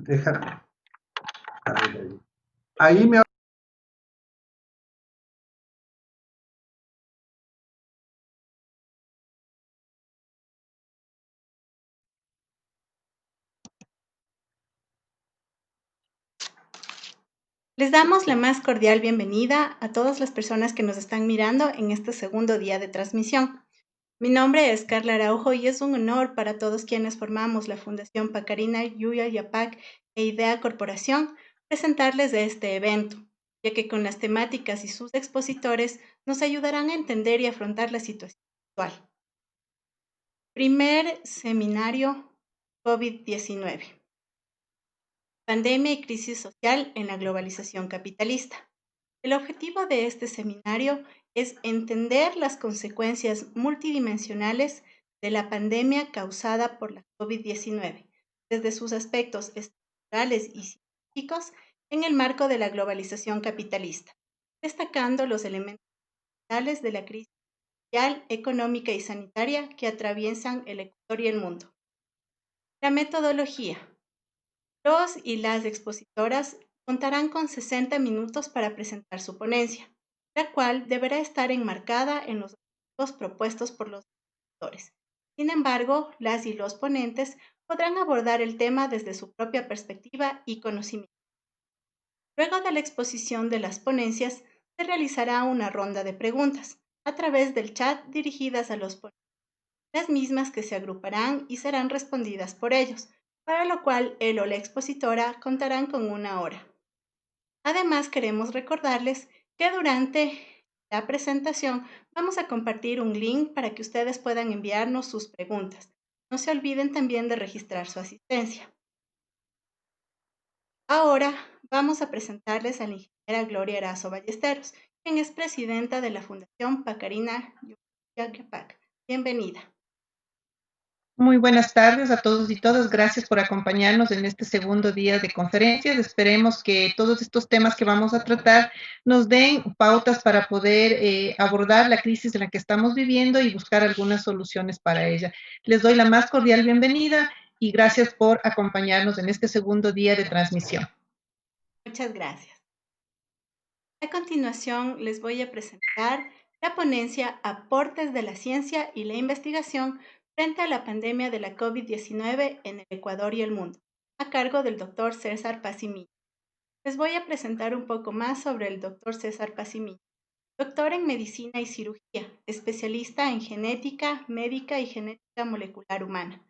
Déjame. A ver, ahí me... Les damos la más cordial bienvenida a todas las personas que nos están mirando en este segundo día de transmisión. Mi nombre es Carla Araujo y es un honor para todos quienes formamos la Fundación Pacarina Yuya Yapac e IDEA Corporación presentarles de este evento, ya que con las temáticas y sus expositores nos ayudarán a entender y afrontar la situación actual. Primer seminario COVID-19. Pandemia y crisis social en la globalización capitalista. El objetivo de este seminario es entender las consecuencias multidimensionales de la pandemia causada por la COVID-19, desde sus aspectos estructurales y científicos en el marco de la globalización capitalista, destacando los elementos centrales de la crisis social, económica y sanitaria que atraviesan el Ecuador y el mundo. La metodología. Los y las expositoras contarán con 60 minutos para presentar su ponencia, la cual deberá estar enmarcada en los objetivos propuestos por los expositores. Sin embargo, las y los ponentes podrán abordar el tema desde su propia perspectiva y conocimiento. Luego de la exposición de las ponencias, se realizará una ronda de preguntas a través del chat dirigidas a los ponentes, las mismas que se agruparán y serán respondidas por ellos, para lo cual él o la expositora contarán con 1 hora. Además, queremos recordarles que durante la presentación vamos a compartir un link para que ustedes puedan enviarnos sus preguntas. No se olviden también de registrar su asistencia. Ahora vamos a presentarles a la ingeniera Gloria Erazo Ballesteros, quien es presidenta de la Fundación Pacarina Yuyapac. Bienvenida. Muy buenas tardes a todos y todas. Gracias por acompañarnos en este segundo día de conferencias. Esperemos que todos estos temas que vamos a tratar nos den pautas para poder abordar la crisis en la que estamos viviendo y buscar algunas soluciones para ella. Les doy la más cordial bienvenida y gracias por acompañarnos en este segundo día de transmisión. Muchas gracias. A continuación, les voy a presentar la ponencia Aportes de la ciencia y la investigación frente a la pandemia de la COVID-19 en el Ecuador y el mundo, a cargo del Dr. César Pacimilla. Les voy a presentar un poco más sobre el Dr. César Pacimilla. Doctor en Medicina y Cirugía, especialista en Genética Médica y Genética Molecular Humana.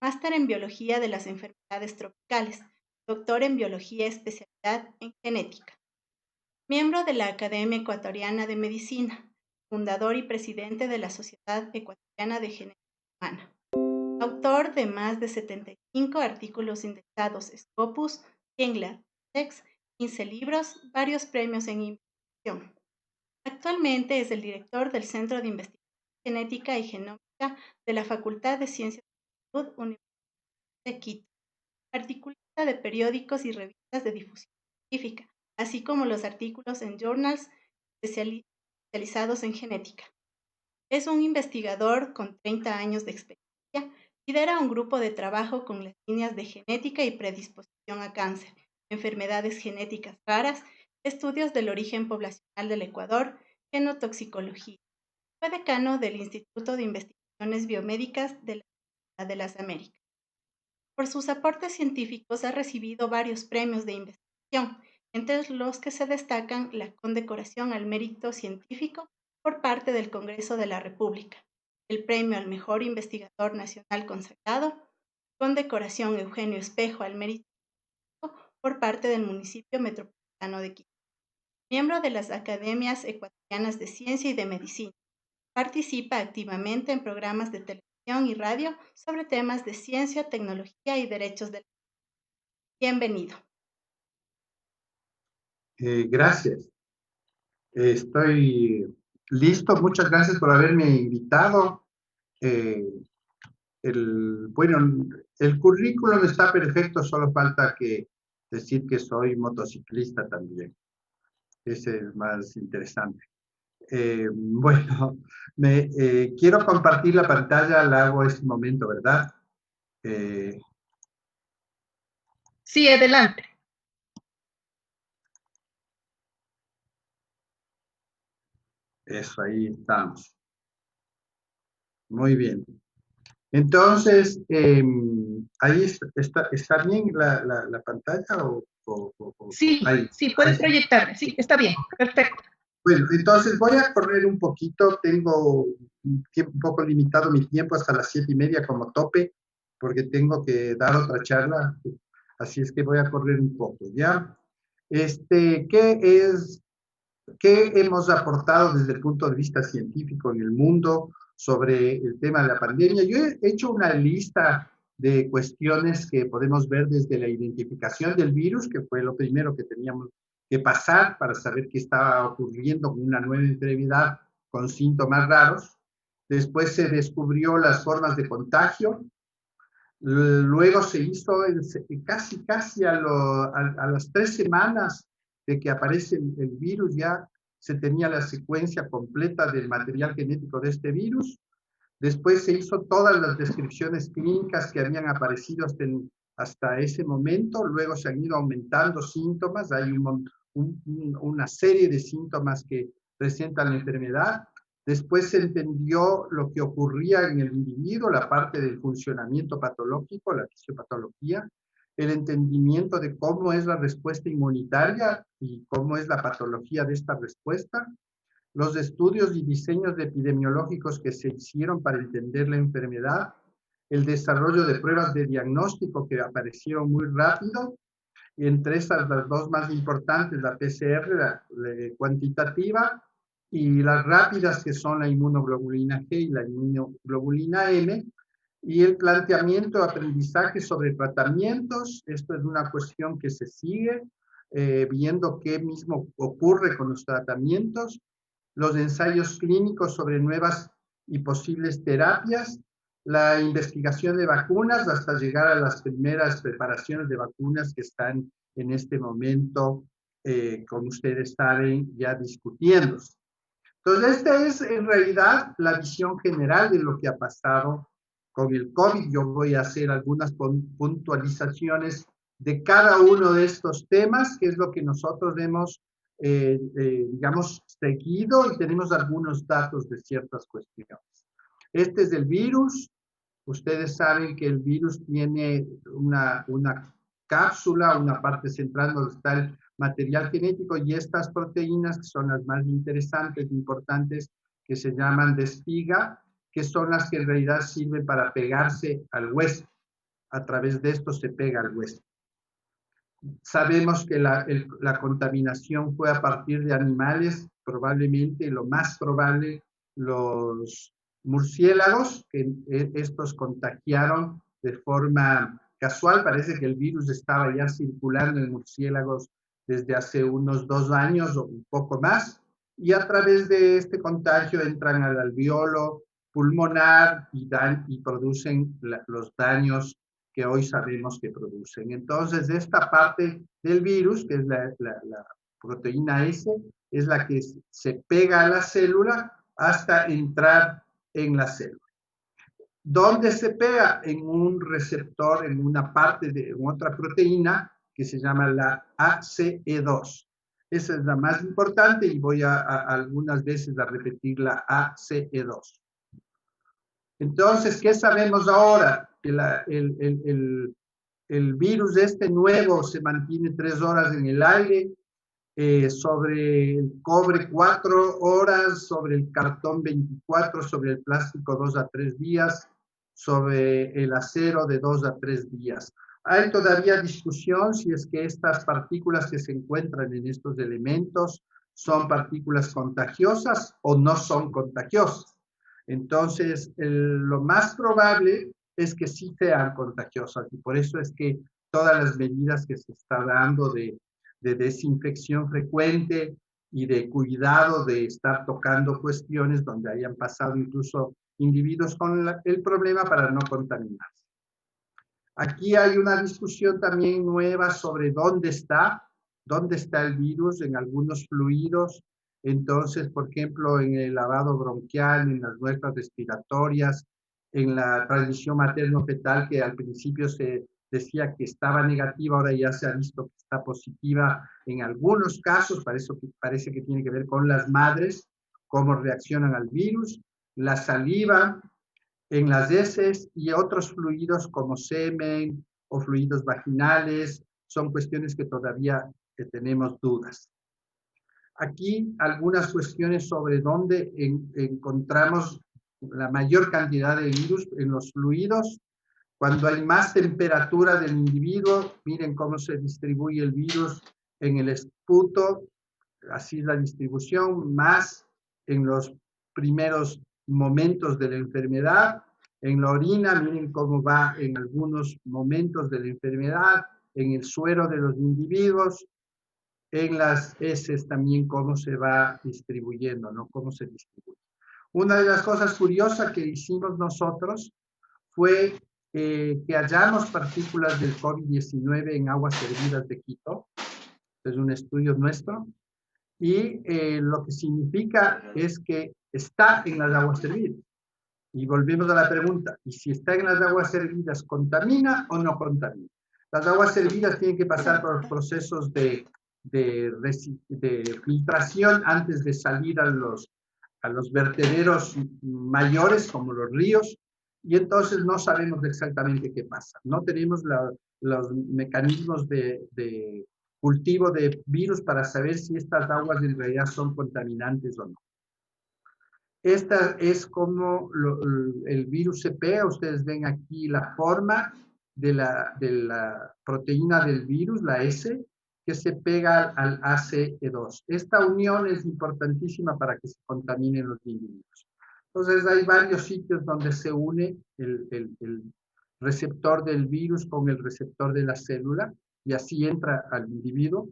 Máster en Biología de las Enfermedades Tropicales. Doctor en Biología, especialidad en Genética. Miembro de la Academia Ecuatoriana de Medicina, fundador y presidente de la Sociedad Ecuatoriana de Genética Humana. Autor de más de 75 artículos indexados Scopus, Engler, Tex, 15 libros, varios premios en investigación. Actualmente es el director del Centro de Investigación Genética y Genómica de la Facultad de Ciencias de la Salud, Universidad de Quito. Articulista de periódicos y revistas de difusión científica, así como los artículos en journals especializados en genética. Es un investigador con 30 años de experiencia, lidera un grupo de trabajo con las líneas de genética y predisposición a cáncer, enfermedades genéticas raras, estudios del origen poblacional del Ecuador, genotoxicología. Fue decano del Instituto de Investigaciones Biomédicas de la Universidad de las Américas. Por sus aportes científicos ha recibido varios premios de investigación, entre los que se destacan la condecoración al mérito científico por parte del Congreso de la República, el premio al mejor investigador nacional consagrado, condecoración Eugenio Espejo al mérito científico por parte del municipio metropolitano de Quito. Miembro de las Academias Ecuatorianas de Ciencia y de Medicina. Participa activamente en programas de televisión y radio sobre temas de ciencia, tecnología y derechos del Bienvenido. Gracias. Estoy listo. Muchas gracias por haberme invitado. Bueno, el currículum está perfecto, solo falta decir que soy motociclista también. Ese es más interesante. Bueno, quiero compartir la pantalla, la hago este momento, ¿verdad? Sí, adelante. Eso, ahí estamos. Muy bien. Entonces, ahí está bien la pantalla Sí, ahí. sí, Ahí puede está. proyectarme. Sí, está bien. Perfecto. Bueno, entonces voy a correr un poquito, tengo un poco limitado mi tiempo hasta las 7:30 como tope, porque tengo que dar otra charla, así es que voy a correr un poco, ¿ya? ¿Qué hemos aportado desde el punto de vista científico en el mundo sobre el tema de la pandemia? Yo he hecho una lista de cuestiones que podemos ver desde la identificación del virus, que fue lo primero que teníamos que pasar para saber qué estaba ocurriendo con una nueva enfermedad con síntomas raros. Después se descubrió las formas de contagio. Luego se hizo casi a las 3 semanas de que aparece el virus, ya se tenía la secuencia completa del material genético de este virus. Después se hizo todas las descripciones clínicas que habían aparecido hasta ese momento. Luego se han ido aumentando síntomas. Hay una serie de síntomas que presentan la enfermedad. Después se entendió lo que ocurría en el individuo, la parte del funcionamiento patológico, la fisiopatología, el entendimiento de cómo es la respuesta inmunitaria y cómo es la patología de esta respuesta, los estudios y diseños epidemiológicos que se hicieron para entender la enfermedad, el desarrollo de pruebas de diagnóstico que aparecieron muy rápido, y entre estas las dos más importantes, la PCR, la cuantitativa, y las rápidas que son la inmunoglobulina G y la inmunoglobulina M, y el planteamiento de aprendizaje sobre tratamientos. Esto es una cuestión que se sigue viendo qué mismo ocurre con los tratamientos, los ensayos clínicos sobre nuevas y posibles terapias, la investigación de vacunas hasta llegar a las primeras preparaciones de vacunas que están en este momento, como ustedes saben, ya discutiéndose. Entonces, esta es en realidad la visión general de lo que ha pasado con el COVID. Yo voy a hacer algunas puntualizaciones de cada uno de estos temas, que es lo que nosotros hemos, digamos, seguido, y tenemos algunos datos de ciertas cuestiones. Este es el virus. Ustedes saben que el virus tiene una cápsula, una parte central donde está el material genético, y estas proteínas, que son las más interesantes, importantes, que se llaman de espiga, que son las que en realidad sirven para pegarse al hueso. A través de esto se pega al hueso. Sabemos que la contaminación fue a partir de animales, probablemente, lo más probable, los murciélagos, que estos contagiaron de forma casual. Parece que el virus estaba ya circulando en murciélagos desde hace unos 2 años o un poco más, y a través de este contagio entran al alveolo pulmonar y producen los daños que hoy sabemos que producen. Entonces, esta parte del virus, que es la proteína S, es la que se pega a la célula hasta entrar en la célula. ¿Dónde se pega? En un receptor, en una parte de otra proteína que se llama la ACE2. Esa es la más importante y voy a algunas veces a repetir la ACE2. Entonces, ¿qué sabemos ahora? Que el virus nuevo se mantiene 3 horas en el aire, sobre el cobre 4 horas, sobre el cartón 24, sobre el plástico 2 a 3 días, sobre el acero de 2 a 3 días. Hay todavía discusión si es que estas partículas que se encuentran en estos elementos son partículas contagiosas o no son contagiosas. Entonces, lo más probable es que sí sean contagiosas, y por eso es que todas las medidas que se está dando de desinfección frecuente y de cuidado de estar tocando cuestiones donde hayan pasado incluso individuos con el problema para no contaminarse. Aquí hay una discusión también nueva sobre dónde está el virus en algunos fluidos. Entonces, por ejemplo, en el lavado bronquial, en las muestras respiratorias, en la transmisión materno-fetal, que al principio se decía que estaba negativa, ahora ya se ha visto que está positiva en algunos casos, parece que tiene que ver con las madres, cómo reaccionan al virus, la saliva en las heces y otros fluidos como semen o fluidos vaginales, son cuestiones que todavía tenemos dudas. Aquí algunas cuestiones sobre dónde encontramos la mayor cantidad de virus en los fluidos. Cuando hay más temperatura del individuo, miren cómo se distribuye el virus en el esputo, así es la distribución, más en los primeros momentos de la enfermedad. En la orina, miren cómo va en algunos momentos de la enfermedad, en el suero de los individuos, en las heces también cómo se va distribuyendo, ¿no? Cómo se distribuye. Una de las cosas curiosas que hicimos nosotros fue que hallamos partículas del COVID-19 en aguas hervidas de Quito. Es un estudio nuestro. Y lo que significa es que está en las aguas hervidas. Y volvemos a la pregunta, ¿y si está en las aguas hervidas, contamina o no contamina? Las aguas hervidas tienen que pasar por procesos de filtración antes de salir a los vertederos mayores, como los ríos, y entonces no sabemos exactamente qué pasa. No tenemos los mecanismos de cultivo de virus para saber si estas aguas en realidad son contaminantes o no. Esta es como el virus se pega. Ustedes ven aquí la forma de la proteína del virus, la S, que se pega al ACE2. Esta unión es importantísima para que se contaminen los individuos. Entonces hay varios sitios donde se une el receptor del virus con el receptor de la célula y así entra al individuo.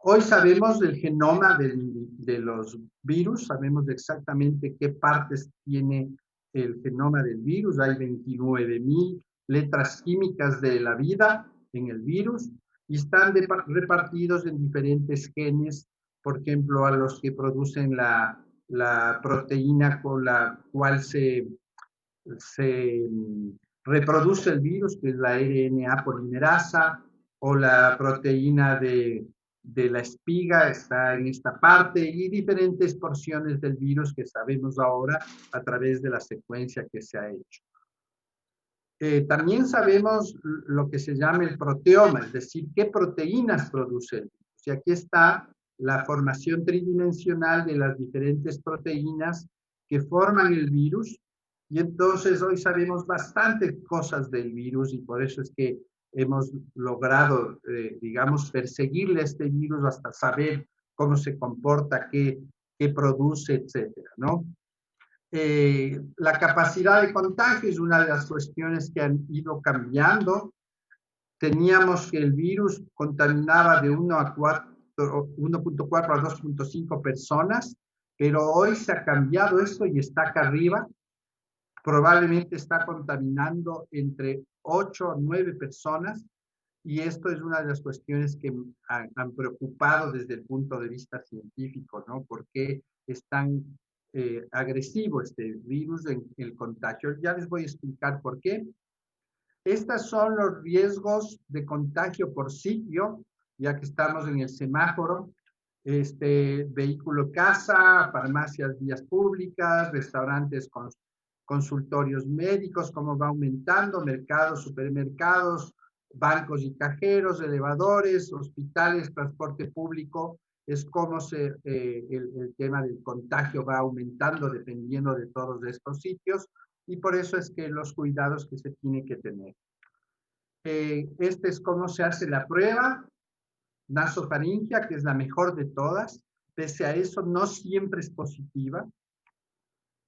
Hoy sabemos del genoma de los virus, sabemos exactamente qué partes tiene el genoma del virus. Hay 29.000 letras químicas de la vida en el virus y están repartidos en diferentes genes, por ejemplo, a los que producen la proteína con la cual se reproduce el virus, que es la RNA polimerasa, o la proteína de la espiga está en esta parte, y diferentes porciones del virus que sabemos ahora a través de la secuencia que se ha hecho. También sabemos lo que se llama el proteoma, es decir, qué proteínas produce el virus. Y aquí está la formación tridimensional de las diferentes proteínas que forman el virus. Y entonces hoy sabemos bastantes cosas del virus y por eso es que hemos logrado, digamos, perseguirle a este virus hasta saber cómo se comporta, qué produce, etcétera, ¿no? La capacidad de contagio es una de las cuestiones que han ido cambiando. Teníamos que el virus contaminaba de 1.4 a 2.5 personas, pero hoy se ha cambiado esto y está acá arriba. Probablemente está contaminando entre 8 a 9 personas, y esto es una de las cuestiones que han preocupado desde el punto de vista científico, ¿no? ¿Por qué es tan agresivo este virus en el contagio? Ya les voy a explicar por qué. Estos son los riesgos de contagio por sitio, ya que estamos en el semáforo. Vehículo casa, farmacias, vías públicas, restaurantes, consultorios médicos, cómo va aumentando, mercados, supermercados, bancos y cajeros, elevadores, hospitales, transporte público, es como el tema del contagio va aumentando dependiendo de todos estos sitios, y por eso es que los cuidados que se tienen que tener. Es cómo se hace la prueba nasofaringea, que es la mejor de todas. Pese a eso, no siempre es positiva.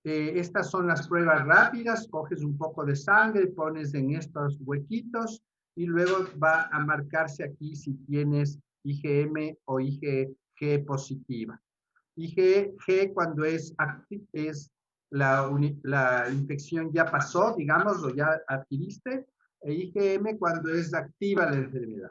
Estas son las pruebas rápidas, coges un poco de sangre, pones en estos huequitos y luego va a marcarse aquí si tienes IgM o IgG positiva. IgG cuando es la infección ya pasó, digamos, o ya adquiriste, e IgM cuando es activa la enfermedad.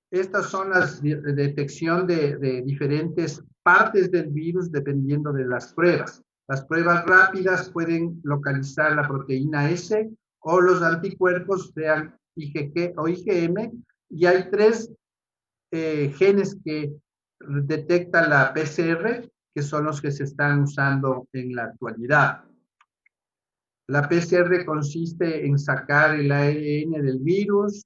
Estas son las detección de diferentes partes del virus dependiendo de las pruebas. Las pruebas rápidas pueden localizar la proteína S o los anticuerpos, sean IgG o IgM, y hay 3 genes que detectan la PCR, que son los que se están usando en la actualidad. La PCR consiste en sacar el ARN del virus,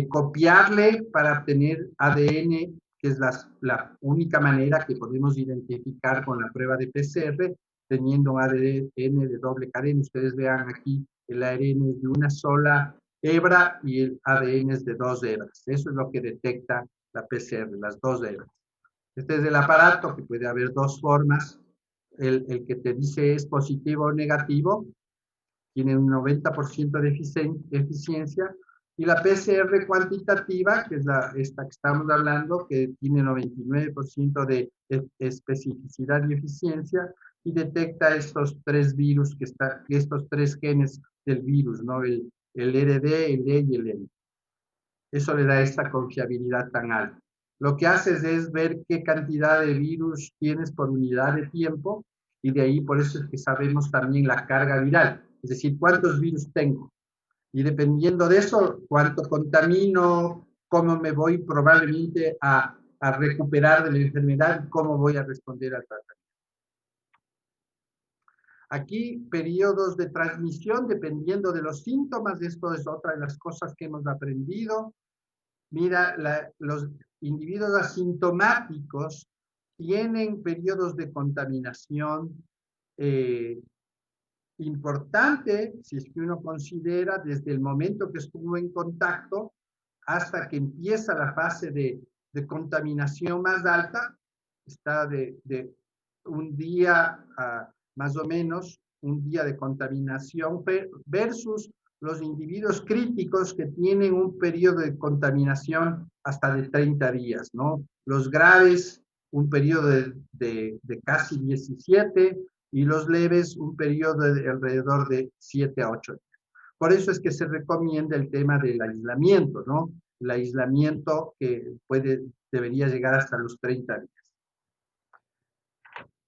copiarle para obtener ADN, que es la única manera que podemos identificar con la prueba de PCR, teniendo un ADN de doble cadena. Ustedes vean aquí, el ARN es de una sola hebra y el ADN es de 2 hebras. Eso es lo que detecta la PCR, las 2 hebras. Este es el aparato, que puede haber 2 formas. El que te dice es positivo o negativo, tiene un 90% de eficiencia, y la PCR cuantitativa, que es esta que estamos hablando, que tiene 99% de especificidad y eficiencia, y detecta estos 3 virus, estos 3 genes del virus, ¿no? El RD, el E y el N. Eso le da esta confiabilidad tan alta. Lo que haces es ver qué cantidad de virus tienes por unidad de tiempo, y de ahí por eso es que sabemos también la carga viral, es decir, cuántos virus tengo. Y dependiendo de eso, cuánto contamino, cómo me voy probablemente a recuperar de la enfermedad, cómo voy a responder al tratamiento. Aquí, periodos de transmisión, dependiendo de los síntomas, esto es otra de las cosas que hemos aprendido. Mira, los individuos asintomáticos tienen periodos de contaminación importante, si es que uno considera desde el momento que estuvo en contacto hasta que empieza la fase de contaminación más alta, está de un día más o menos, un día de contaminación versus los individuos críticos que tienen un periodo de contaminación hasta de 30 días, ¿no? Los graves, un periodo de casi 17, y los leves, un periodo de alrededor de 7 a 8 días. Por eso es que se recomienda el tema del aislamiento, ¿no? El aislamiento que debería llegar hasta los 30 días.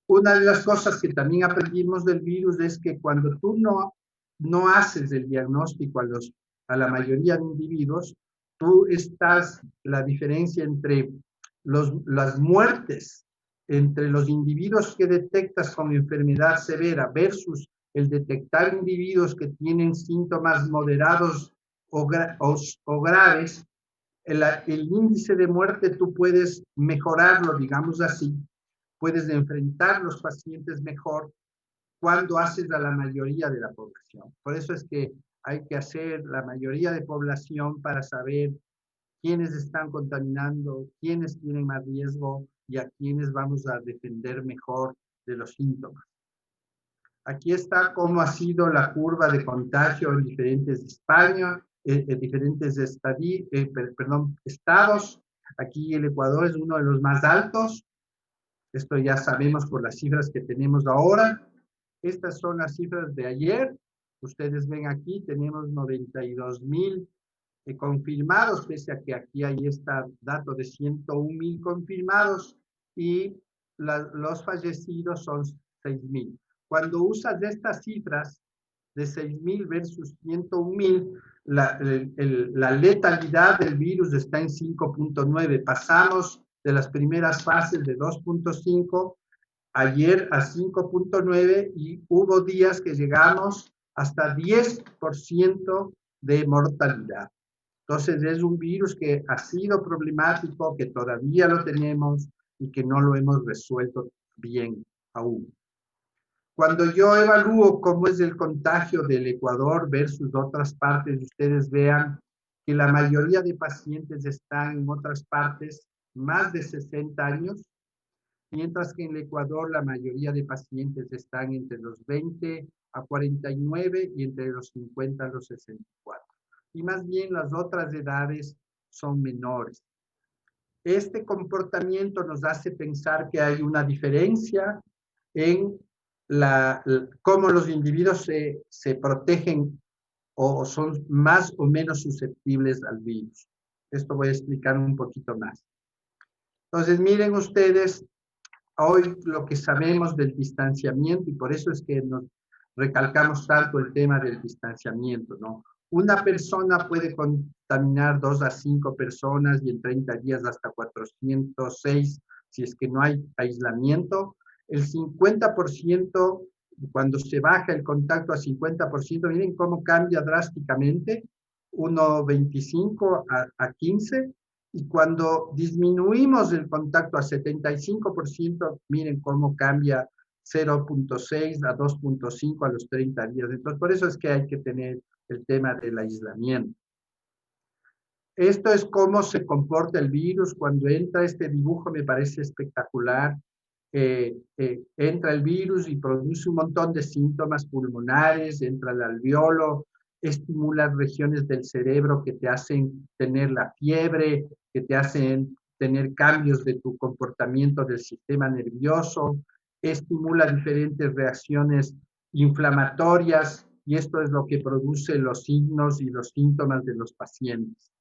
Una de las cosas que también aprendimos del virus es que cuando tú no haces el diagnóstico a la mayoría de individuos, la diferencia entre las muertes entre los individuos que detectas con enfermedad severa versus el detectar individuos que tienen síntomas moderados o graves, el índice de muerte tú puedes mejorarlo, digamos así, puedes enfrentar los pacientes mejor cuando haces a la mayoría de la población. Por eso es que hay que hacer la mayoría de población para saber quiénes están contaminando, quiénes tienen más riesgo y a quiénes vamos a defender mejor de los síntomas. Aquí está cómo ha sido la curva de contagio en diferentes estados. Aquí el Ecuador es uno de los más altos. Esto ya sabemos por las cifras que tenemos ahora. Estas son las cifras de ayer. Ustedes ven aquí, tenemos 92,000 confirmados, pese a que aquí hay este dato de 101,000 confirmados, y los fallecidos son 6,000. Cuando usas estas cifras de 6,000 versus 101,000, la letalidad del virus está en 5.9. Pasamos de las primeras fases de 2.5 ayer a 5.9, y hubo días que llegamos hasta 10% de mortalidad. Entonces es un virus que ha sido problemático, que todavía lo tenemos y que no lo hemos resuelto bien aún. Cuando yo evalúo cómo es el contagio del Ecuador versus otras partes, ustedes vean que la mayoría de pacientes están en otras partes más de 60 años, mientras que en el Ecuador la mayoría de pacientes están entre los 20 a 49 y entre los 50 a los 64. Y más bien las otras edades son menores. Este comportamiento nos hace pensar que hay una diferencia en cómo los individuos se protegen o son más o menos susceptibles al virus. Esto voy a explicar un poquito más. Entonces, miren ustedes, hoy lo que sabemos del distanciamiento, y por eso es que recalcamos tanto el tema del distanciamiento, ¿no? Una persona puede contaminar 2 a 5 personas y en 30 días hasta 406 si es que no hay aislamiento. El 50%, cuando se baja el contacto a 50%, miren cómo cambia drásticamente, 1,25 a 15, y cuando disminuimos el contacto a 75%, miren cómo cambia 0,6 a 2,5 a los 30 días. Entonces, por eso es que hay que tener el tema del aislamiento. Esto es cómo se comporta el virus cuando entra. Este dibujo me parece espectacular. Entra el virus y produce un montón de síntomas pulmonares, entra al alveolo, estimula regiones del cerebro que te hacen tener la fiebre, que te hacen tener cambios de tu comportamiento del sistema nervioso, estimula diferentes reacciones inflamatorias y esto es lo que produce los signos y los síntomas de los pacientes.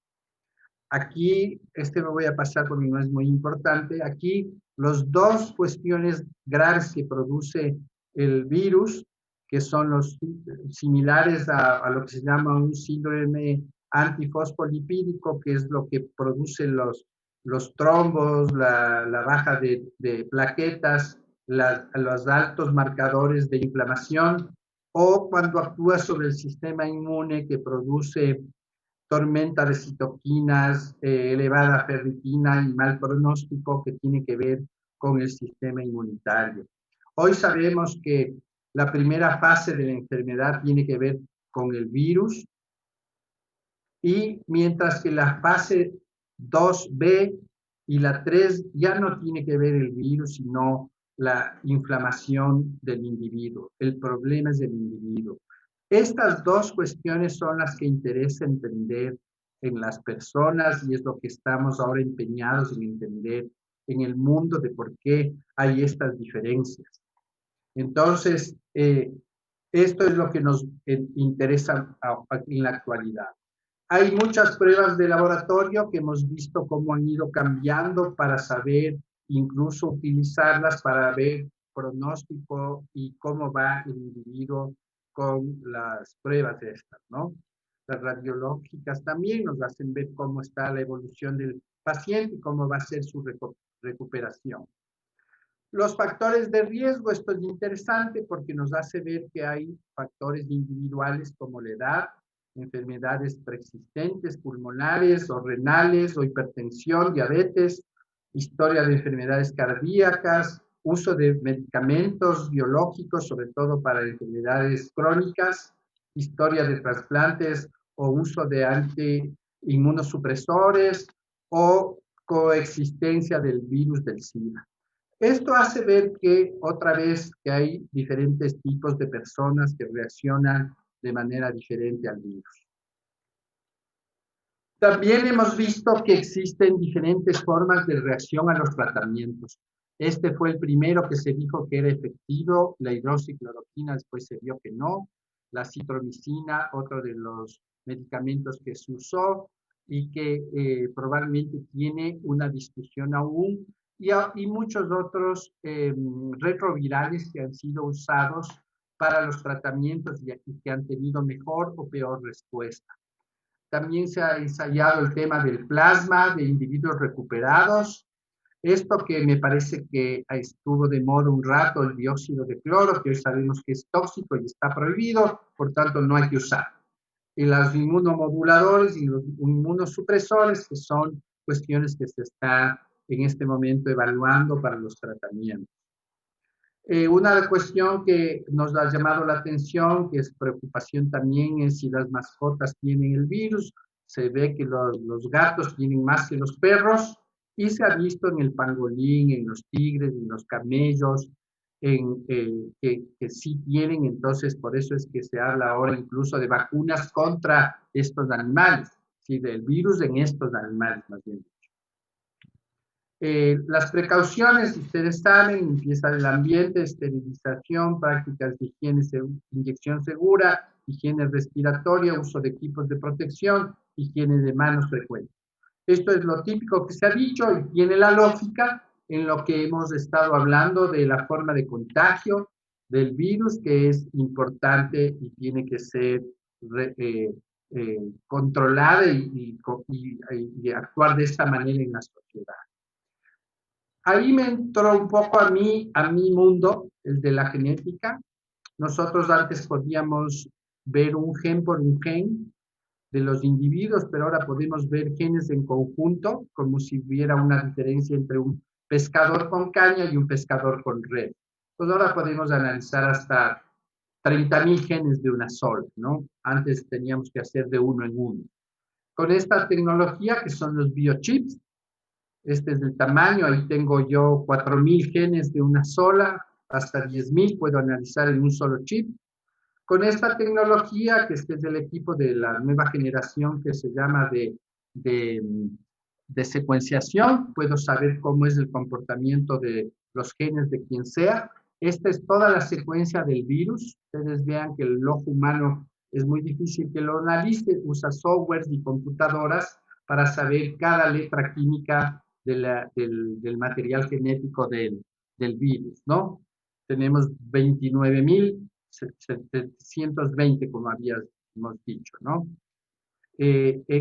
Aquí, me voy a pasar porque no es muy importante, aquí los dos cuestiones graves que produce el virus, que son los similares a lo que se llama un síndrome antifosfolipídico, que es lo que produce los trombos, la baja de plaquetas, los altos marcadores de inflamación, o cuando actúa sobre el sistema inmune que produce tormenta de citoquinas, elevada ferritina y mal pronóstico que tiene que ver con el sistema inmunitario. Hoy sabemos que la primera fase de la enfermedad tiene que ver con el virus y mientras que la fase 2B y la 3 ya no tiene que ver el virus, sino la inflamación del individuo. El problema es del individuo. Estas dos cuestiones son las que interesa entender en las personas y es lo que estamos ahora empeñados en entender en el mundo de por qué hay estas diferencias. Entonces, esto es lo que nos interesa en la actualidad. Hay muchas pruebas de laboratorio que hemos visto cómo han ido cambiando para saber, incluso utilizarlas para ver pronóstico y cómo va el individuo con las pruebas estas, ¿no? Las radiológicas también nos hacen ver cómo está la evolución del paciente y cómo va a ser su recuperación. Los factores de riesgo, esto es interesante porque nos hace ver que hay factores individuales como la edad, enfermedades preexistentes, pulmonares o renales o hipertensión, diabetes, historia de enfermedades cardíacas, uso de medicamentos biológicos, sobre todo para enfermedades crónicas, historia de trasplantes o uso de antiinmunosupresores o coexistencia del virus del SIDA. Esto hace ver que, otra vez, que hay diferentes tipos de personas que reaccionan de manera diferente al virus. También hemos visto que existen diferentes formas de reacción a los tratamientos. Este fue el primero que se dijo que era efectivo, la hidroxicloroquina después se vio que no, la citromicina, otro de los medicamentos que se usó y que probablemente tiene una discusión aún, y muchos otros retrovirales que han sido usados para los tratamientos y que han tenido mejor o peor respuesta. También se ha ensayado el tema del plasma de individuos recuperados. Esto que me parece que estuvo de moda un rato, el dióxido de cloro, que hoy sabemos que es tóxico y está prohibido, por tanto no hay que usar. Y los inmunomoduladores y los inmunosupresores, que son cuestiones que se está en este momento evaluando para los tratamientos. Una cuestión que nos ha llamado la atención, que es preocupación también, es si las mascotas tienen el virus. Se ve que los gatos tienen más que los perros y se ha visto en el pangolín, en los tigres, en los camellos, que sí tienen. Entonces, por eso es que se habla ahora incluso de vacunas contra estos animales, ¿sí? Del virus en estos animales, más bien. Las precauciones, ustedes saben, limpieza del ambiente, esterilización, prácticas de higiene, inyección segura, higiene respiratoria, uso de equipos de protección, higiene de manos frecuente. Esto es lo típico que se ha dicho y tiene la lógica en lo que hemos estado hablando de la forma de contagio. del virus que es importante y tiene que ser controlada y actuar de esta manera en la sociedad. Ahí me entró un poco a mi mundo, el de la genética. Nosotros antes podíamos ver un gen por un gen de los individuos, pero ahora podemos ver genes en conjunto, como si hubiera una diferencia entre un pescador con caña y un pescador con red. Pues ahora podemos analizar hasta 30.000 genes de una sola, ¿no? Antes teníamos que hacer de uno en uno. Con esta tecnología, que son los biochips, este es el tamaño, ahí tengo yo 4.000 genes de una sola, hasta 10.000 puedo analizar en un solo chip. Con esta tecnología, que este es del equipo de la nueva generación que se llama de secuenciación, puedo saber cómo es el comportamiento de los genes de quien sea. Esta es toda la secuencia del virus. Ustedes vean que el ojo humano es muy difícil que lo analice, usa softwares y computadoras para saber cada letra química del material genético del virus, ¿no? Tenemos 29.720, como habíamos dicho, ¿no?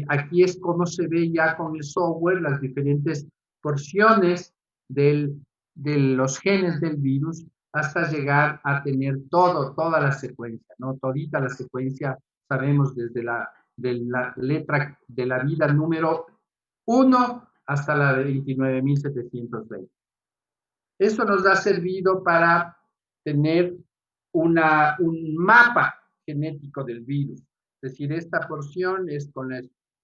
Aquí es como se ve ya con el software las diferentes porciones de los genes del virus hasta llegar a tener toda la secuencia, ¿no? Todita la secuencia, sabemos desde de la letra de la vida número 1 hasta la de 29.720. Eso nos ha servido para tener un mapa genético del virus. Es decir, esta porción es con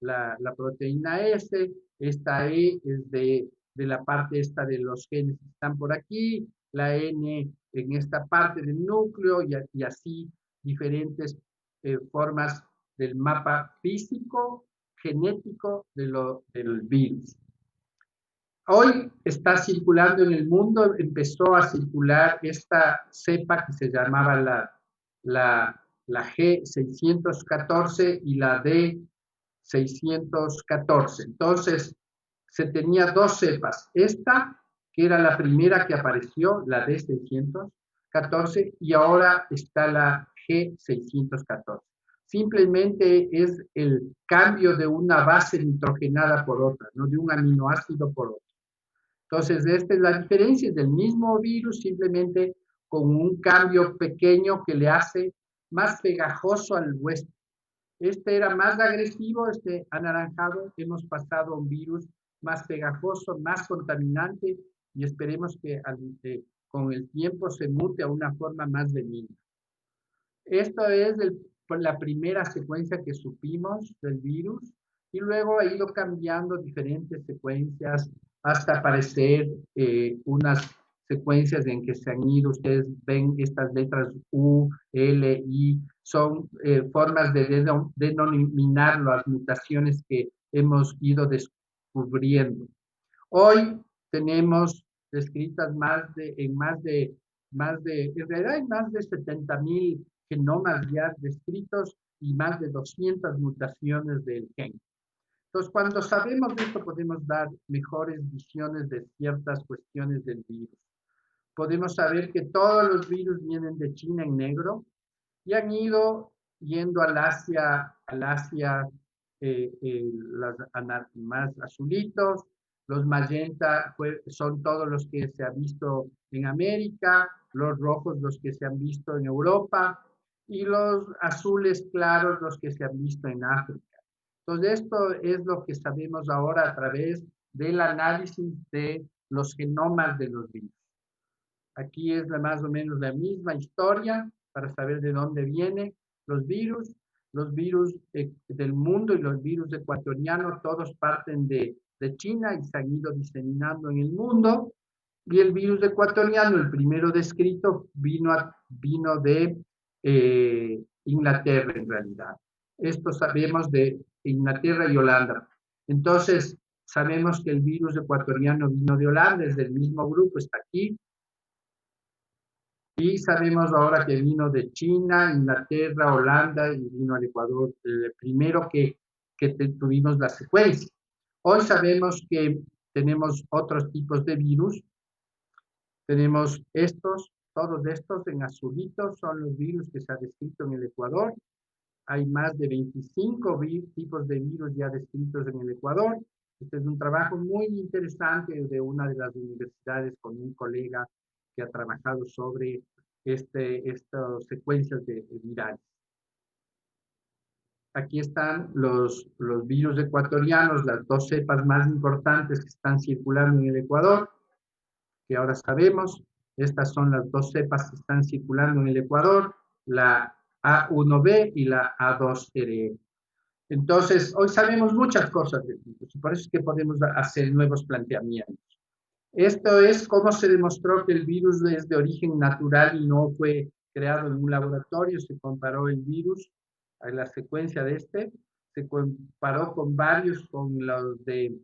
la proteína S, esta E es de la parte esta de los genes que están por aquí, la N en esta parte del núcleo y así diferentes formas del mapa físico, genético del virus. Hoy está circulando en el mundo, empezó a circular esta cepa que se llamaba la G614 y la D614. Entonces, se tenía dos cepas. Esta, que era la primera que apareció, la D614, y ahora está la G614. Simplemente es el cambio de una base nitrogenada por otra, no de un aminoácido por otro. Entonces, esta es la diferencia, es del mismo virus, simplemente con un cambio pequeño que le hace más pegajoso al huésped. Este era más agresivo, este anaranjado, hemos pasado a un virus más pegajoso, más contaminante, y esperemos que con el tiempo se mute a una forma más benigna. Esto es la primera secuencia que supimos del virus, y luego ha ido cambiando diferentes secuencias hasta aparecer unas secuencias en que se han ido, ustedes ven estas letras U, L, I, son formas de denominar las mutaciones que hemos ido descubriendo. Hoy tenemos descritas en realidad hay más de 70.000 genomas ya descritos y más de 200 mutaciones del gen. Entonces, cuando sabemos esto, podemos dar mejores visiones de ciertas cuestiones del virus. Podemos saber que todos los virus vienen de China en negro y han ido yendo al Asia más azulitos. Los magenta son todos los que se han visto en América, los rojos los que se han visto en Europa y los azules claros los que se han visto en África. Entonces, esto es lo que sabemos ahora a través del análisis de los genomas de los virus. Aquí es más o menos la misma historia para saber de dónde vienen los virus del mundo y los virus ecuatorianos, todos parten de China y se han ido diseminando en el mundo. Y el virus ecuatoriano, el primero descrito, vino de Inglaterra en realidad. Esto sabemos de Inglaterra y Holanda. Entonces, sabemos que el virus ecuatoriano vino de Holanda, es del mismo grupo, está aquí. Y sabemos ahora que vino de China, Inglaterra, Holanda y vino al Ecuador, el primero que tuvimos la secuencia. Hoy sabemos que tenemos otros tipos de virus. Tenemos estos todos estos en azulitos son los virus que se han descrito en el Ecuador. Hay más de 25 tipos de virus ya descritos en el Ecuador. Este es un trabajo muy interesante de una de las universidades con un colega que ha trabajado sobre estas secuencias virales. Aquí están los virus ecuatorianos, las dos cepas más importantes que están circulando en el Ecuador, que ahora sabemos. Estas son las dos cepas que están circulando en el Ecuador, la A1B y la A2RE. Entonces, hoy sabemos muchas cosas del virus y por eso es que podemos hacer nuevos planteamientos. Esto es cómo se demostró que el virus es de origen natural y no fue creado en un laboratorio. Se comparó el virus, la secuencia de se comparó con varios, con los del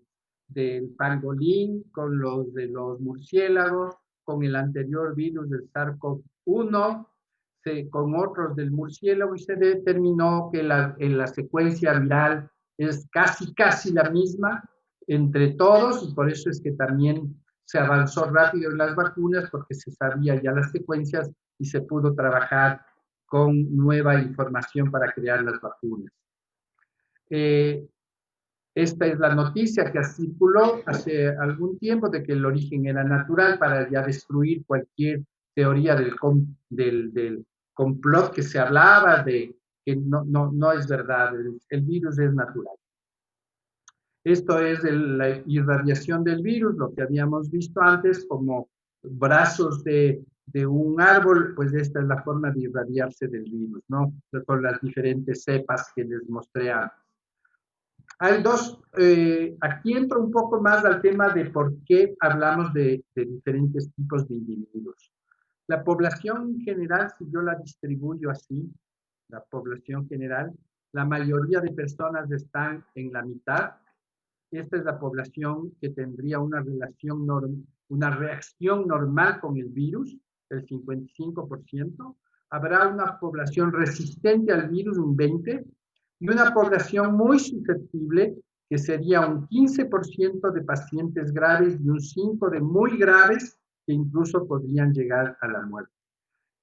pangolín, con los de los murciélagos, con el anterior virus del SARS-CoV-1, con otros del murciélago, y se determinó que la secuencia viral es casi la misma entre todos, y por eso es que también se avanzó rápido en las vacunas, porque se sabía ya las secuencias y se pudo trabajar con nueva información para crear las vacunas. Esta es la noticia que circuló hace algún tiempo de que el origen era natural, para ya destruir cualquier teoría del complot que se hablaba de que no es verdad, el virus es natural. Esto es la irradiación del virus, lo que habíamos visto antes como brazos de un árbol, pues esta es la forma de irradiarse del virus, ¿no? Con las diferentes cepas que les mostré antes. Hay dos, aquí entro un poco más al tema de por qué hablamos de diferentes tipos de individuos. La población en general, si yo la distribuyo así, la población general, la mayoría de personas están en la mitad. Esta es la población que tendría una reacción normal con el virus, el 55%. Habrá una población resistente al virus, un 20%, y una población muy susceptible, que sería un 15% de pacientes graves y un 5% de muy graves, que incluso podrían llegar a la muerte.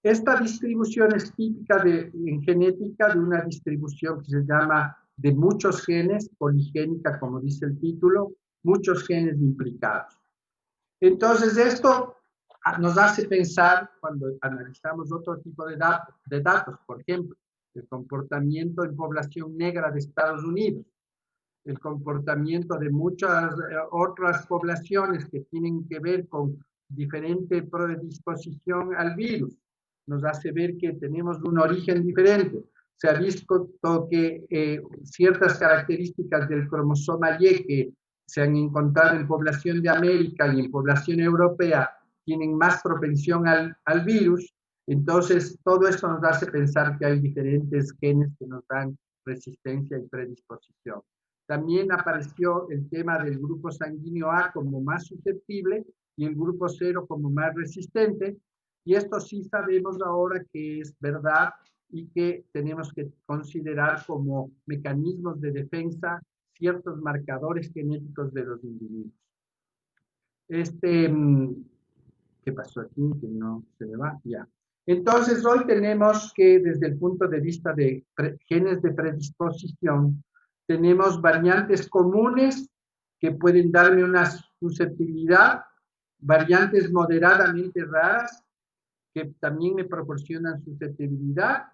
Esta distribución es típica en genética de una distribución que se llama de muchos genes, poligénica, como dice el título, muchos genes implicados. Entonces, esto nos hace pensar, cuando analizamos otro tipo de datos, por ejemplo, el comportamiento en población negra de Estados Unidos, el comportamiento de muchas otras poblaciones que tienen que ver con diferente predisposición al virus, nos hace ver que tenemos un origen diferente. Se ha visto que ciertas características del cromosoma Y que se han encontrado en población de América y en población europea tienen más propensión al virus. Entonces, todo esto nos hace pensar que hay diferentes genes que nos dan resistencia y predisposición. También apareció el tema del grupo sanguíneo A como más susceptible y el grupo 0 como más resistente. Y esto sí sabemos ahora que es verdad y que tenemos que considerar como mecanismos de defensa ciertos marcadores genéticos de los individuos. ¿Qué pasó aquí? Que no se me va, ya. Entonces, hoy tenemos que, desde el punto de vista de genes de predisposición, tenemos variantes comunes que pueden darme una susceptibilidad, variantes moderadamente raras que también me proporcionan susceptibilidad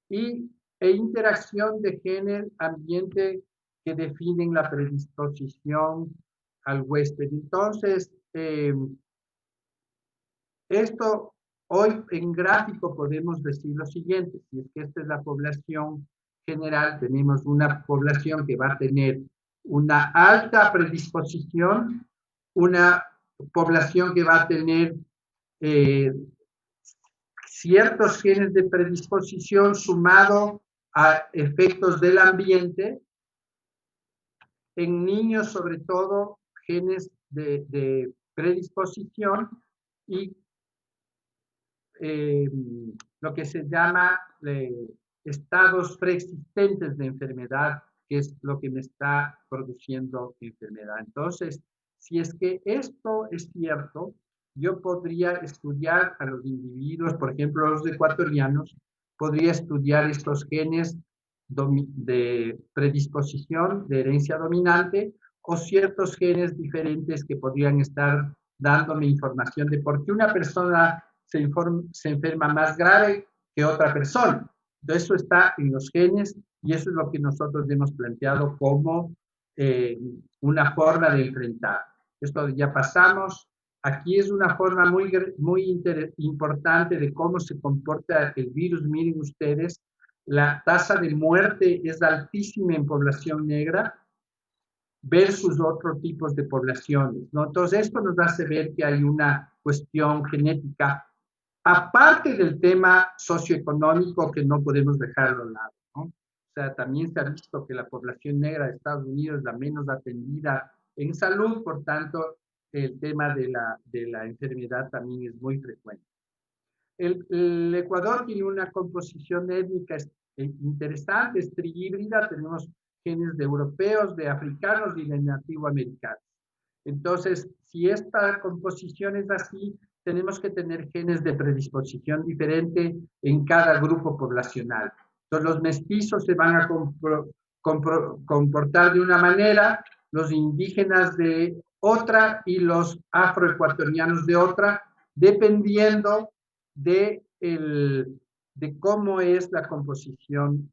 e interacción de genes-ambiente que definen la predisposición al huésped. Entonces, esto hoy en gráfico podemos decir lo siguiente: si es que esta es la población general, tenemos una población que va a tener una alta predisposición, una población que va a tener ciertos genes de predisposición sumado a efectos del ambiente. En niños, sobre todo, genes de predisposición y lo que se llama estados preexistentes de enfermedad, que es lo que me está produciendo enfermedad. Entonces, si es que esto es cierto, yo podría estudiar a los individuos, por ejemplo, los ecuatorianos, podría estudiar estos genes de predisposición, de herencia dominante, o ciertos genes diferentes que podrían estar dándome información de por qué una persona se enferma más grave que otra persona. Entonces, eso está en los genes y eso es lo que nosotros hemos planteado como una forma de enfrentar. Esto ya pasamos. Aquí es una forma muy importante de cómo se comporta el virus. Miren ustedes, la tasa de muerte es altísima en población negra versus otros tipos de poblaciones, ¿no? Entonces, esto nos hace ver que hay una cuestión genética, aparte del tema socioeconómico, que no podemos dejarlo a un lado, ¿no? O sea, también se ha visto que la población negra de Estados Unidos es la menos atendida en salud, por tanto, el tema de la enfermedad también es muy frecuente. El Ecuador tiene una composición étnica interesante, es trihíbrida, tenemos genes de europeos, de africanos y de nativoamericanos. Entonces, si esta composición es así, tenemos que tener genes de predisposición diferente en cada grupo poblacional. Entonces, los mestizos se van a comportar de una manera, los indígenas de otra y los afroecuatorianos de otra, dependiendo de cómo es la composición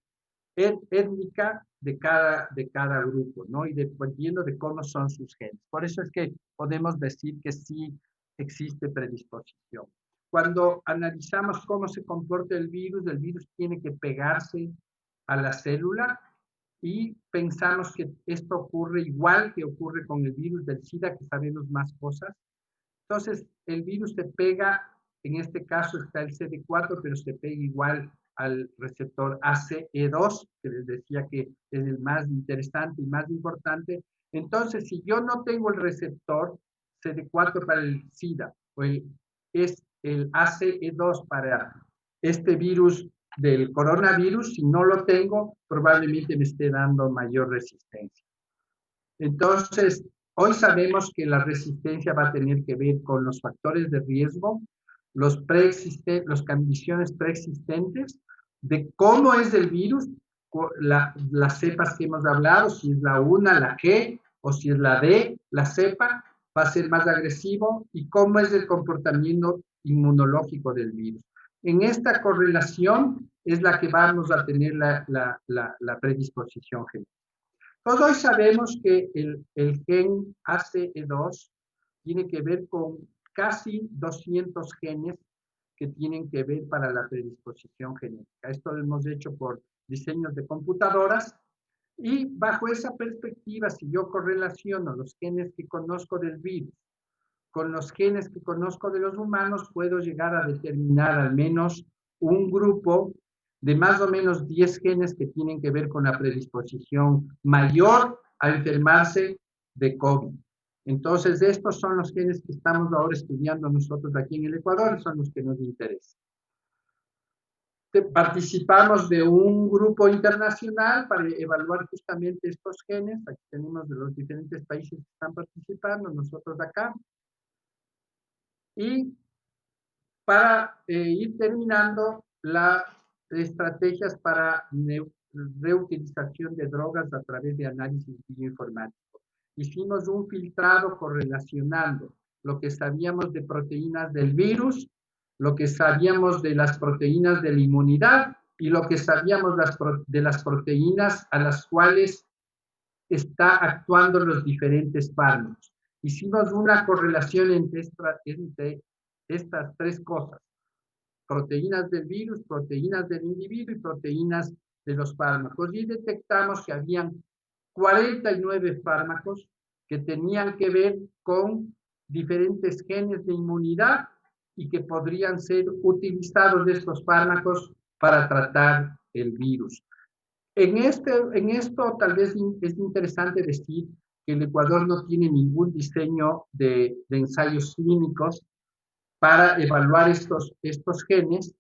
étnica de cada grupo, ¿no? Y dependiendo de cómo son sus genes. Por eso es que podemos decir que sí existe predisposición. Cuando analizamos cómo se comporta el virus tiene que pegarse a la célula y pensamos que esto ocurre igual que ocurre con el virus del SIDA, que sabemos más cosas. Entonces, el virus se pega, en este caso está el CD4, pero se pega igual al receptor ACE2, que les decía que es el más interesante y más importante. Entonces, si yo no tengo el receptor CD4 para el SIDA, o es el ACE2 para este virus del coronavirus, si no lo tengo, probablemente me esté dando mayor resistencia. Entonces, hoy sabemos que la resistencia va a tener que ver con los factores de riesgo, las condiciones preexistentes, de cómo es el virus, las cepas que hemos hablado, si es la 1, la G, o si es la D, la cepa, va a ser más agresivo, y cómo es el comportamiento inmunológico del virus. En esta correlación es la que vamos a tener la predisposición genética. Pues hoy sabemos que el gen ACE2 tiene que ver con casi 200 genes que tienen que ver para la predisposición genética. Esto lo hemos hecho por diseños de computadoras y bajo esa perspectiva, si yo correlaciono los genes que conozco del virus con los genes que conozco de los humanos, puedo llegar a determinar al menos un grupo de más o menos 10 genes que tienen que ver con la predisposición mayor a enfermarse de COVID. Entonces, estos son los genes que estamos ahora estudiando nosotros aquí en el Ecuador, son los que nos interesan. Participamos de un grupo internacional para evaluar justamente estos genes. Aquí tenemos de los diferentes países que están participando, nosotros acá. Y para ir terminando, las estrategias para reutilización de drogas a través de análisis bioinformático. Hicimos un filtrado correlacionando lo que sabíamos de proteínas del virus, lo que sabíamos de las proteínas de la inmunidad y lo que sabíamos de las proteínas a las cuales está actuando los diferentes fármacos. Hicimos una correlación entre estas tres cosas: proteínas del virus, proteínas del individuo y proteínas de los fármacos. Y detectamos que habían 49 fármacos que tenían que ver con diferentes genes de inmunidad y que podrían ser utilizados de estos fármacos para tratar el virus. En esto tal vez es interesante decir que el Ecuador no tiene ningún diseño de ensayos clínicos para evaluar estos genes.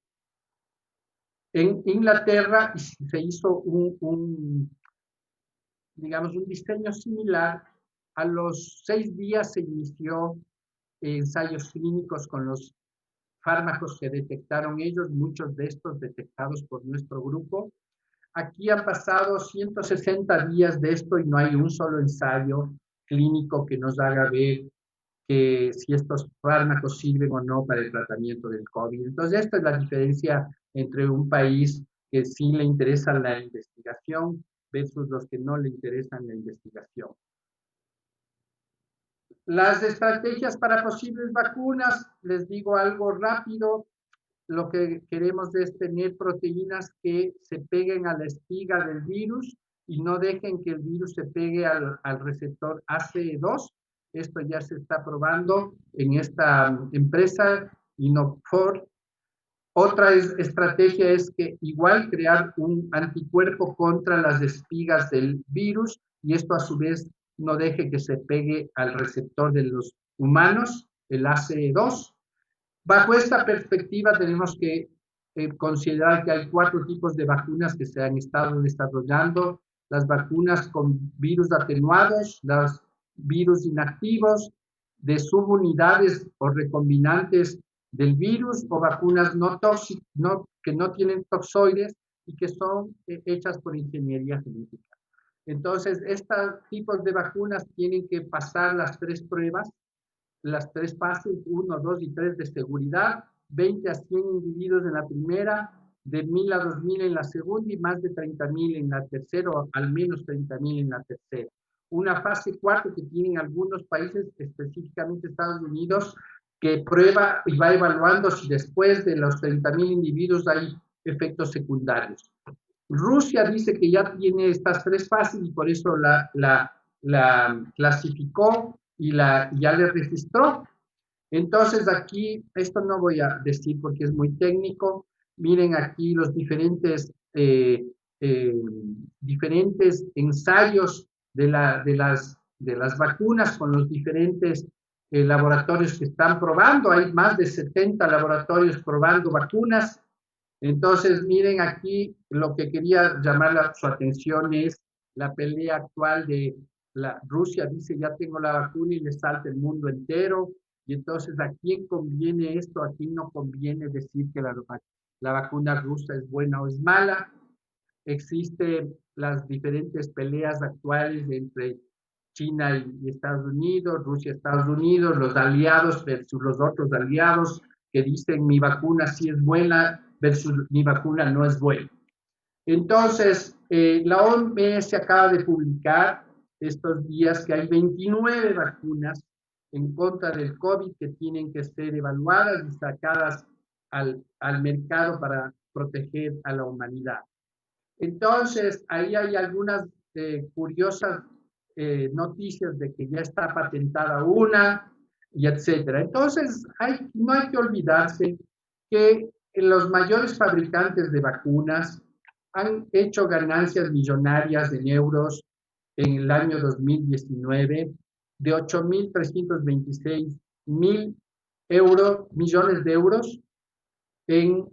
En Inglaterra se hizo digamos, un diseño similar. A los 6 días se inició ensayos clínicos con los fármacos que detectaron ellos, muchos de estos detectados por nuestro grupo. Aquí han pasado 160 días de esto y no hay un solo ensayo clínico que nos haga ver que si estos fármacos sirven o no para el tratamiento del COVID. Entonces, esta es la diferencia entre un país que sí le interesa la investigación versus los que no le interesan la investigación. Las estrategias para posibles vacunas, les digo algo rápido. Lo que queremos es tener proteínas que se peguen a la espiga del virus y no dejen que el virus se pegue al receptor ACE2. Esto ya se está probando en esta empresa Innofor. Otra estrategia es que igual crear un anticuerpo contra las espigas del virus y esto a su vez no deje que se pegue al receptor de los humanos, el ACE2. Bajo esta perspectiva tenemos que considerar que hay 4 tipos de vacunas que se han estado desarrollando: las vacunas con virus atenuados, los virus inactivos, de subunidades o recombinantes del virus, o vacunas que no tienen toxoides y que son hechas por ingeniería genética. Entonces, estos tipos de vacunas tienen que pasar las 3 pruebas, las 3 fases, 1, 2 y 3 de seguridad, 20 a 100 individuos en la primera, de 1000 a 2000 en la segunda y más de 30.000 en la tercera, o al menos 30.000 en la tercera. Una fase 4 que tienen algunos países, específicamente Estados Unidos, que prueba y va evaluando si después de los 30.000 individuos hay efectos secundarios. Rusia dice que ya tiene estas 3 fases y por eso la clasificó y ya le registró. Entonces aquí, esto no voy a decir porque es muy técnico. Miren aquí los diferentes ensayos de las vacunas con los diferentes laboratorios que están probando. Hay más de 70 laboratorios probando vacunas. Entonces, miren aquí, lo que quería llamar su atención es la pelea actual de Rusia. Dice, ya tengo la vacuna y le salta el mundo entero. Y entonces, ¿a quién conviene esto? ¿A quién no conviene decir que la vacuna rusa es buena o es mala? Existen las diferentes peleas actuales entre China y Estados Unidos, Rusia y Estados Unidos, los aliados versus los otros aliados que dicen mi vacuna sí es buena versus mi vacuna no es buena. Entonces, la OMS acaba de publicar estos días que hay 29 vacunas en contra del COVID que tienen que ser evaluadas y sacadas al mercado para proteger a la humanidad. Entonces, ahí hay algunas curiosas noticias de que ya está patentada una, y etcétera. Entonces, no hay que olvidarse que los mayores fabricantes de vacunas han hecho ganancias millonarias en euros en el año 2019 de 8.326 millones de euros en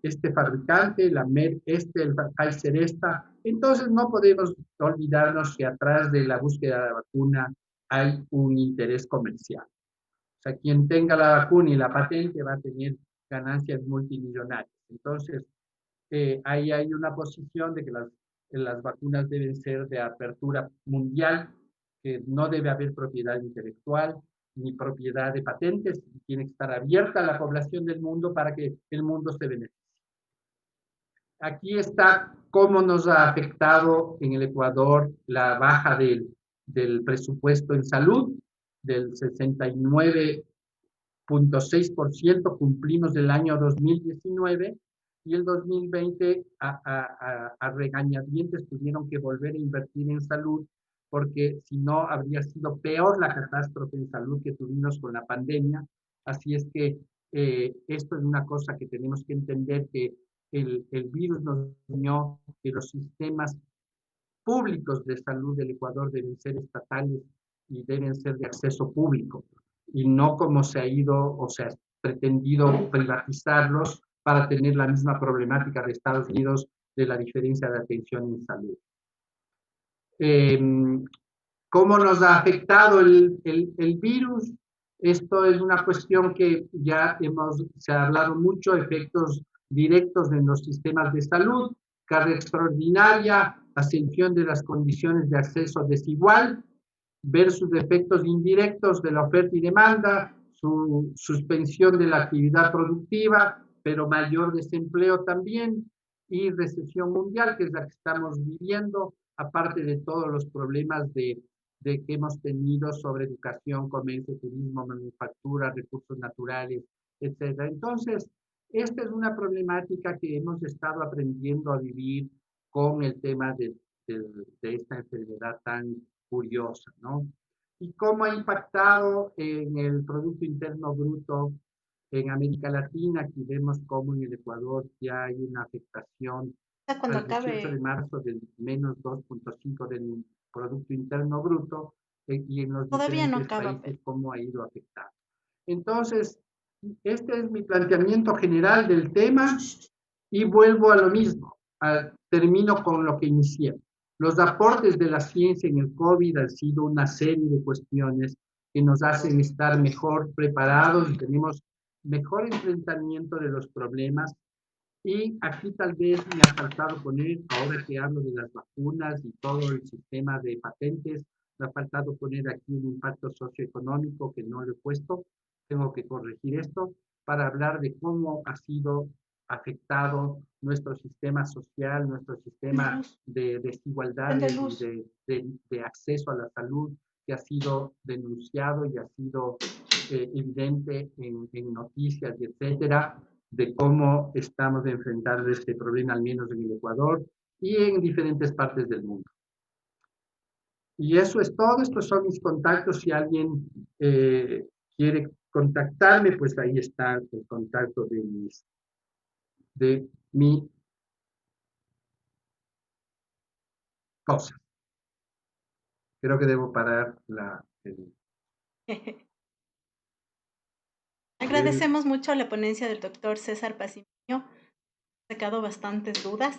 este fabricante, la Merck, el Pfizer esta. Entonces no podemos olvidarnos que atrás de la búsqueda de la vacuna hay un interés comercial. O sea, quien tenga la vacuna y la patente va a tener ganancias multimillonarias. Entonces, ahí hay una posición de que las vacunas deben ser de apertura mundial, que no debe haber propiedad intelectual ni propiedad de patentes, tiene que estar abierta a la población del mundo para que el mundo se beneficie. Aquí está cómo nos ha afectado en el Ecuador la baja del presupuesto en salud, del 69.6% cumplimos el año 2019 y el 2020 a regañadientes tuvieron que volver a invertir en salud porque si no habría sido peor la catástrofe en salud que tuvimos con la pandemia. Así es que esto es una cosa que tenemos que entender, que el virus nos enseñó que los sistemas públicos de salud del Ecuador deben ser estatales y deben ser de acceso público, y no como se ha ido o se ha pretendido privatizarlos para tener la misma problemática de Estados Unidos de la diferencia de atención en salud. ¿Cómo nos ha afectado el virus? Esto es una cuestión que ya se ha hablado mucho, efectos directos en los sistemas de salud, carga extraordinaria, ascensión de las condiciones de acceso desigual, versus efectos indirectos de la oferta y demanda, su suspensión de la actividad productiva, pero mayor desempleo también, y recesión mundial, que es la que estamos viviendo, aparte de todos los problemas que hemos tenido sobre educación, comercio, turismo, manufactura, recursos naturales, etcétera. Entonces, esta es una problemática que hemos estado aprendiendo a vivir con el tema de esta enfermedad tan curiosa, ¿no? Y cómo ha impactado en el Producto Interno Bruto en América Latina. Aquí vemos cómo en el Ecuador ya hay una afectación al 18 de marzo del menos 2.5 del Producto Interno Bruto, y en los diferentes países cómo ha ido afectando. Entonces, este es mi planteamiento general del tema y vuelvo a lo mismo. Termino con lo que inicié. Los aportes de la ciencia en el COVID han sido una serie de cuestiones que nos hacen estar mejor preparados y tenemos mejor enfrentamiento de los problemas. Y aquí tal vez me ha faltado poner, ahora que hablo de las vacunas y todo el sistema de patentes, me ha faltado poner aquí el impacto socioeconómico, que no lo he puesto. Tengo que corregir esto para hablar de cómo ha sido afectado nuestro sistema social, nuestro sistema de desigualdades y de acceso a la salud, que ha sido denunciado y ha sido evidente en noticias y etcétera, de cómo estamos enfrentando este problema, al menos en el Ecuador y en diferentes partes del mundo. Y eso es todo. Estos son mis contactos. Si alguien quiere contactarme, pues ahí está el contacto de mi cosa. Creo que debo parar Agradecemos mucho la ponencia del doctor César Paciño. Ha sacado bastantes dudas.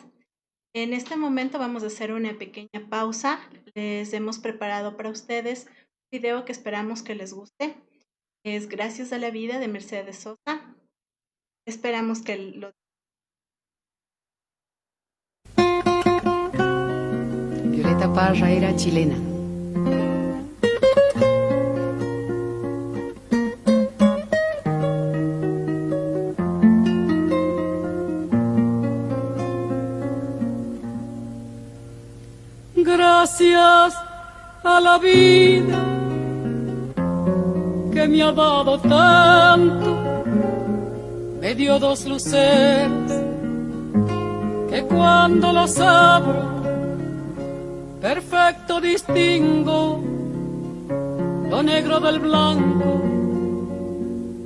En este momento vamos a hacer una pequeña pausa. Les hemos preparado para ustedes un video que esperamos que les guste. Es Gracias a la vida de Mercedes Sosa. Esperamos que lo... Violeta Parra era chilena. Gracias a la vida que me ha dado tanto, me dio dos luceros que cuando los abro perfecto distingo lo negro del blanco,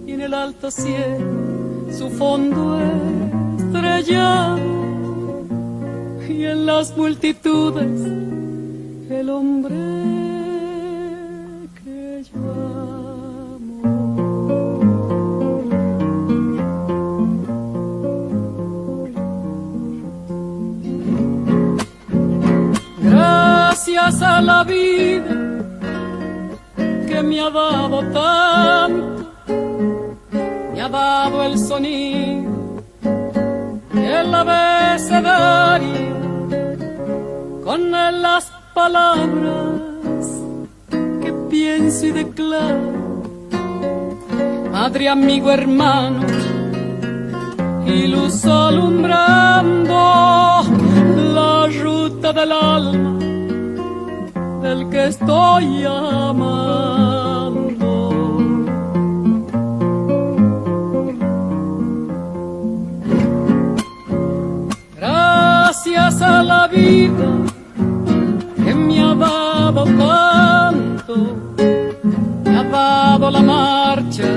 y en el alto cielo su fondo estrellado, y en las multitudes el hombre que yo amo. Gracias a la vida que me ha dado tanto, me ha dado el sonido y el abecedario, con las palabras que pienso y declaro, madre, amigo, hermano, y luz alumbrando la ruta del alma del que estoy amando. Gracias a la vida que me ha dado tanto, me ha dado la marcha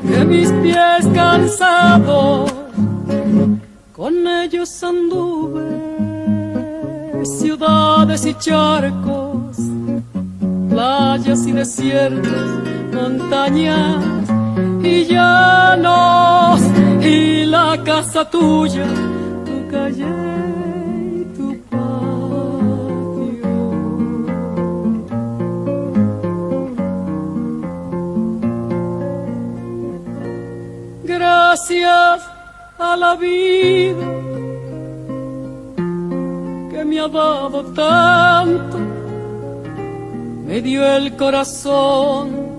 de mis pies cansados, con ellos anduve ciudades y charcos, playas y desiertos, montañas y llanos, y la casa tuya, tu calle y tu patio. Gracias a la vida que me ha dado tanto, me dio el corazón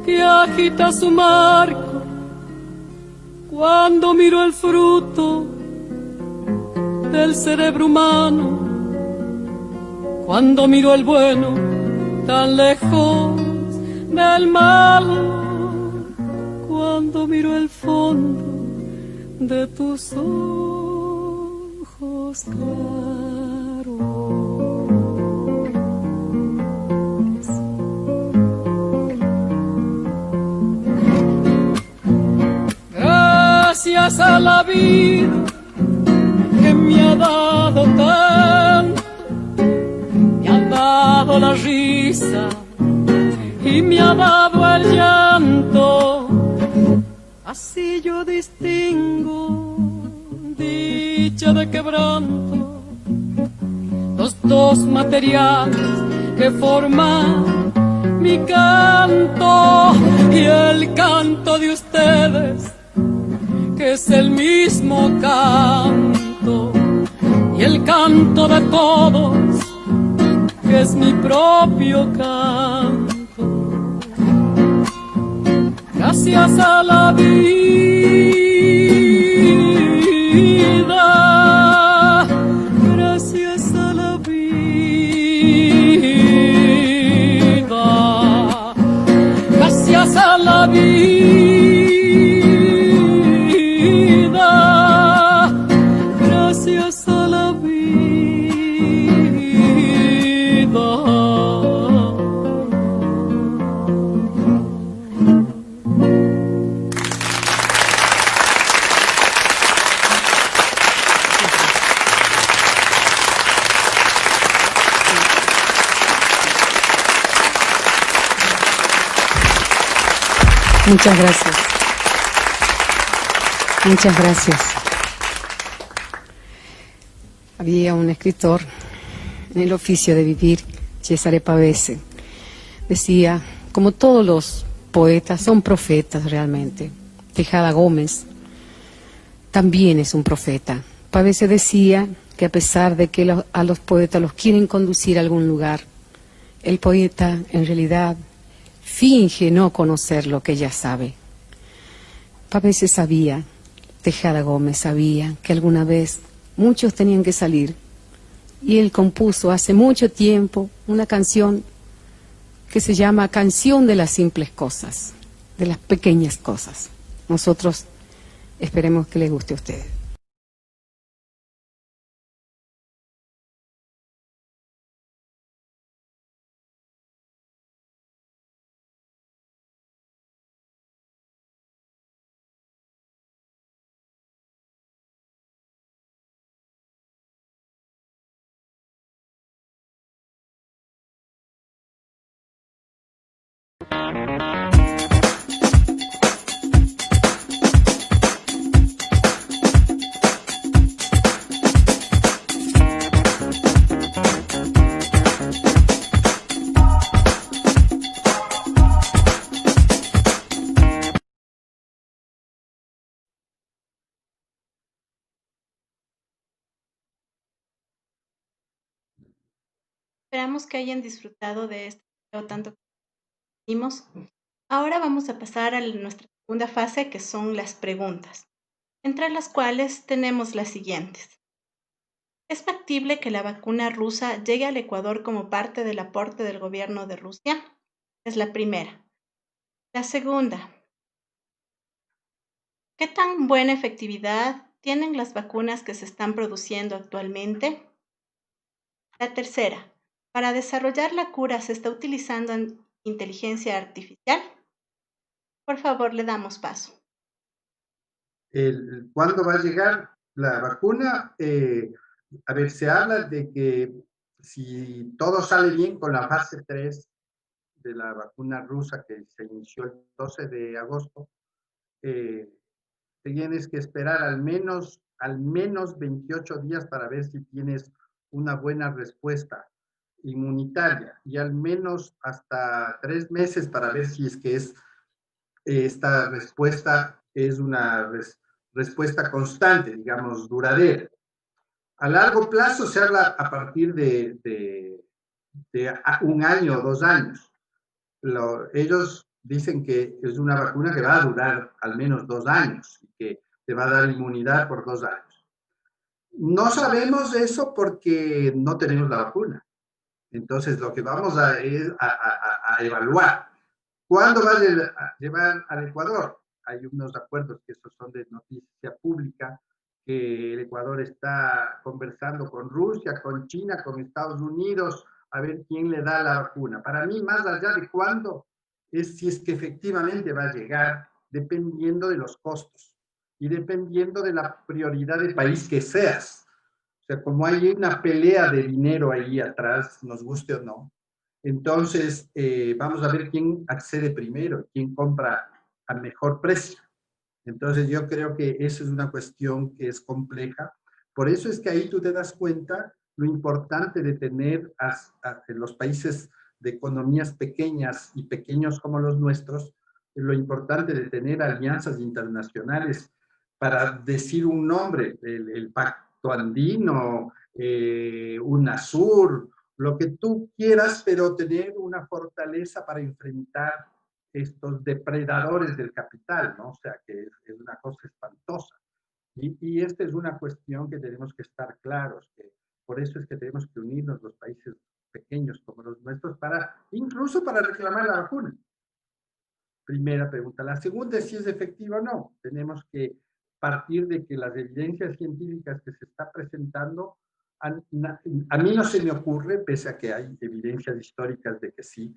que agita su marco cuando miro el fruto del cerebro humano, cuando miro el bueno tan lejos del malo, cuando miro el fondo de tus ojos claros. Gracias a la vida que me ha dado tanto, me ha dado la risa y me ha dado el llanto. Así yo distingo dicha de quebranto, los dos materiales que forman mi canto y el canto de ustedes, que es el mismo canto, y el canto de todos, que es mi propio canto. Gracias a la vida, gracias a la vida, gracias a la vida, gracias a la vida. Muchas gracias. Muchas gracias. Había un escritor en el oficio de vivir, Cesare Pavese. Decía, como todos los poetas, son profetas realmente. Tejada Gómez también es un profeta. Pavese decía que a pesar de que a los poetas los quieren conducir a algún lugar, el poeta en realidad finge no conocer lo que ya sabe. Pavese sabía, Tejada Gómez sabía, que alguna vez muchos tenían que salir, y él compuso hace mucho tiempo una canción que se llama Canción de las simples cosas, de las pequeñas cosas. Nosotros esperemos que les guste a ustedes. Esperamos que hayan disfrutado de este video tanto como vimos. Ahora vamos a pasar a nuestra segunda fase, que son las preguntas, entre las cuales tenemos las siguientes. ¿Es factible que la vacuna rusa llegue al Ecuador como parte del aporte del gobierno de Rusia? Es la primera. La segunda, ¿qué tan buena efectividad tienen las vacunas que se están produciendo actualmente? La tercera, ¿para desarrollar la cura se está utilizando inteligencia artificial? Por favor, le damos paso. ¿Cuándo va a llegar la vacuna? A ver, se habla de que si todo sale bien con la fase 3 de la vacuna rusa que se inició el 12 de agosto, tienes que esperar al menos 28 días para ver si tienes una buena respuesta inmunitaria y al menos hasta 3 meses para ver si es que es esta respuesta es una respuesta constante, digamos, duradera. A largo plazo se habla a partir de un año o 2 años. Ellos dicen que es una vacuna que va a durar al menos 2 años y que te va a dar inmunidad por 2 años. No sabemos eso porque no tenemos la vacuna. Entonces, lo que vamos es a evaluar. ¿Cuándo va a llevar al Ecuador? Hay unos acuerdos que esos son de noticia pública, que el Ecuador está conversando con Rusia, con China, con Estados Unidos, a ver quién le da la vacuna. Para mí, más allá de cuándo, es si es que efectivamente va a llegar, dependiendo de los costos y dependiendo de la prioridad del país que seas. O sea, como hay una pelea de dinero ahí atrás, nos guste o no, entonces vamos a ver quién accede primero, quién compra a mejor precio. Entonces yo creo que eso es una cuestión que es compleja. Por eso es que ahí tú te das cuenta lo importante de tener en los países de economías pequeñas y pequeños como los nuestros, lo importante de tener alianzas internacionales para decir un nombre, el Pacto Andino, UNASUR, lo que tú quieras, pero tener una fortaleza para enfrentar estos depredadores del capital, ¿no? O sea, que es una cosa espantosa. Y esta es una cuestión que tenemos que estar claros, que por eso es que tenemos que unirnos los países pequeños como los nuestros, incluso para reclamar la vacuna. Primera pregunta. La segunda es si es efectiva o no. Tenemos que partir de que las evidencias científicas que se está presentando, a mí no se me ocurre, pese a que hay evidencias históricas de que sí,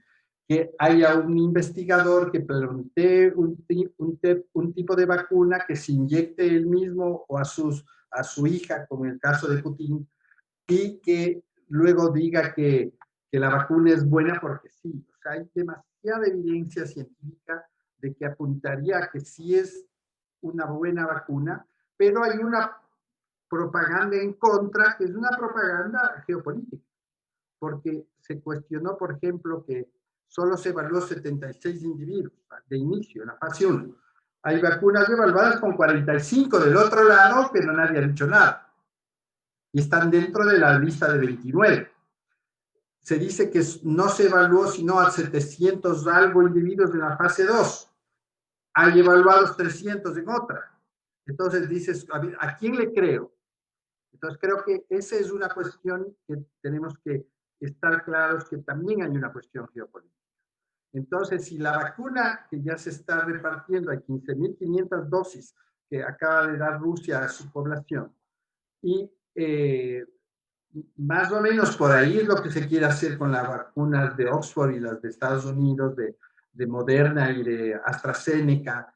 que haya un investigador que plantee un tipo de vacuna que se inyecte él mismo o a su hija, como en el caso de Putin, y que luego diga que la vacuna es buena porque sí. O sea, hay demasiada evidencia científica de que apuntaría a que sí es una buena vacuna, pero hay una propaganda en contra, que es una propaganda geopolítica, porque se cuestionó, por ejemplo, que solo se evaluó 76 individuos de inicio, en la fase 1. Hay vacunas evaluadas con 45 del otro lado, pero nadie ha dicho nada. Y están dentro de la lista de 29. Se dice que no se evaluó sino a 700 algo individuos en la fase 2. Hay evaluados 300 en otra. Entonces dices, ¿a quién le creo? Entonces creo que esa es una cuestión que tenemos que estar claros, que también hay una cuestión geopolítica. Entonces, si la vacuna que ya se está repartiendo, hay 15.500 dosis que acaba de dar Rusia a su población, y más o menos por ahí es lo que se quiere hacer con las vacunas de Oxford y las de Estados Unidos, de Moderna y de AstraZeneca,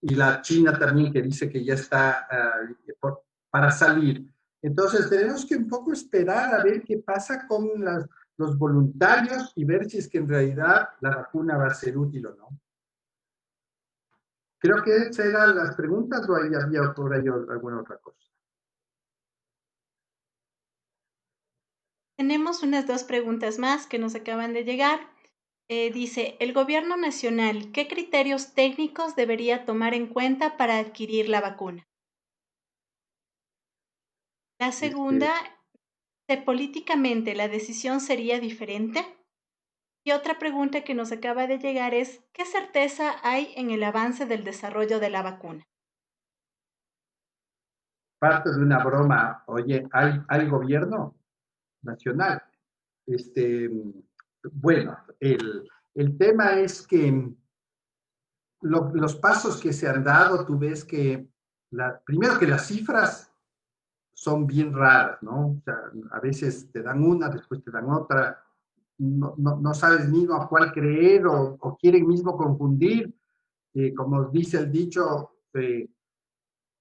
y la China también que dice que ya está para salir. Entonces tenemos que un poco esperar a ver qué pasa con los voluntarios y ver si es que en realidad la vacuna va a ser útil o no. Creo que esas eran las preguntas, o había por ahí alguna otra cosa. Tenemos unas 2 preguntas más que nos acaban de llegar. Dice, el gobierno nacional, ¿qué criterios técnicos debería tomar en cuenta para adquirir la vacuna? La segunda, políticamente la decisión sería diferente. Y otra pregunta que nos acaba de llegar es, ¿qué certeza hay en el avance del desarrollo de la vacuna? Parte de una broma, oye, ¿hay gobierno nacional? Bueno, el tema es que los pasos que se han dado, tú ves que, primero que las cifras son bien raras, ¿no? O sea, a veces te dan una, después te dan otra, no sabes mismo a cuál creer o quieren mismo confundir, como dice el dicho,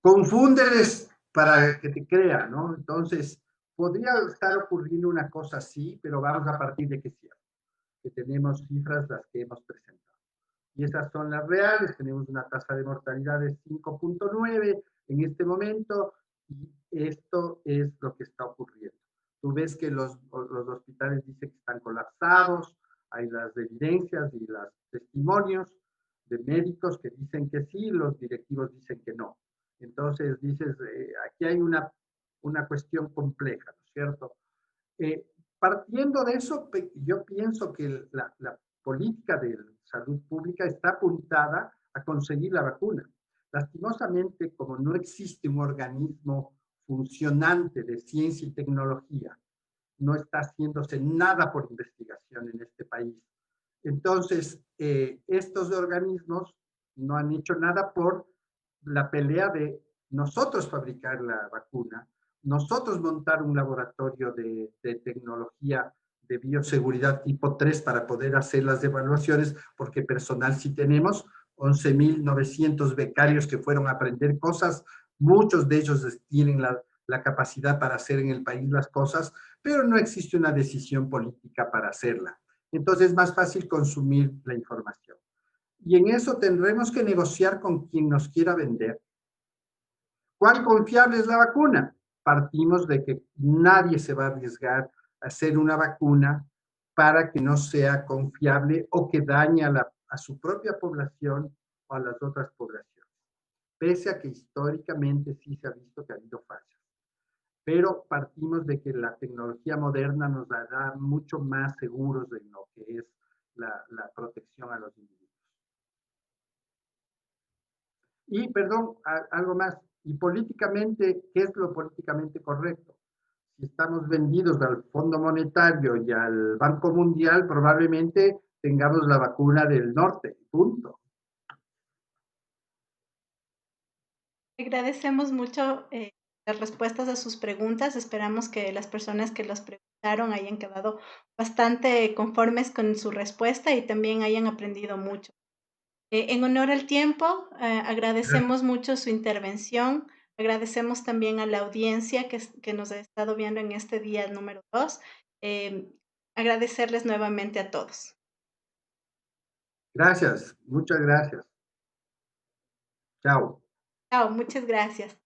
confúndeles para que te crean, ¿no? Entonces, podría estar ocurriendo una cosa así, pero vamos a partir de que es cierto, que tenemos cifras las que hemos presentado. Y esas son las reales, tenemos una tasa de mortalidad de 5.9 en este momento, y esto es lo que está ocurriendo. Tú ves que los hospitales dicen que están colapsados, hay las evidencias y los testimonios de médicos que dicen que sí, los directivos dicen que no. Entonces dices, aquí hay una cuestión compleja, ¿no es cierto? Partiendo de eso, yo pienso que la política de salud pública está apuntada a conseguir la vacuna. Lastimosamente, como no existe un organismo funcionante de ciencia y tecnología, no está haciéndose nada por investigación en este país. Entonces, estos organismos no han hecho nada por la pelea de nosotros fabricar la vacuna, nosotros montar un laboratorio de tecnología de bioseguridad tipo 3 para poder hacer las evaluaciones, porque personal sí tenemos, 11.900 becarios que fueron a aprender cosas, muchos de ellos tienen la capacidad para hacer en el país las cosas, pero no existe una decisión política para hacerla. Entonces es más fácil consumir la información. Y en eso tendremos que negociar con quien nos quiera vender. ¿Cuán confiable es la vacuna? Partimos de que nadie se va a arriesgar a hacer una vacuna para que no sea confiable o que dañe a su propia población o a las otras poblaciones. Pese a que históricamente sí se ha visto que ha habido fallas. Pero partimos de que la tecnología moderna nos hará mucho más seguros de lo que es la protección a los individuos. Y, perdón, algo más. Y políticamente, ¿qué es lo políticamente correcto? Si estamos vendidos al Fondo Monetario y al Banco Mundial, probablemente tengamos la vacuna del norte, punto. Agradecemos mucho las respuestas a sus preguntas. Esperamos que las personas que los preguntaron hayan quedado bastante conformes con su respuesta y también hayan aprendido mucho. En honor al tiempo, agradecemos mucho su intervención. Agradecemos también a la audiencia que nos ha estado viendo en este día número 2. Agradecerles nuevamente a todos. Gracias, muchas gracias. Chao. Chao, muchas gracias.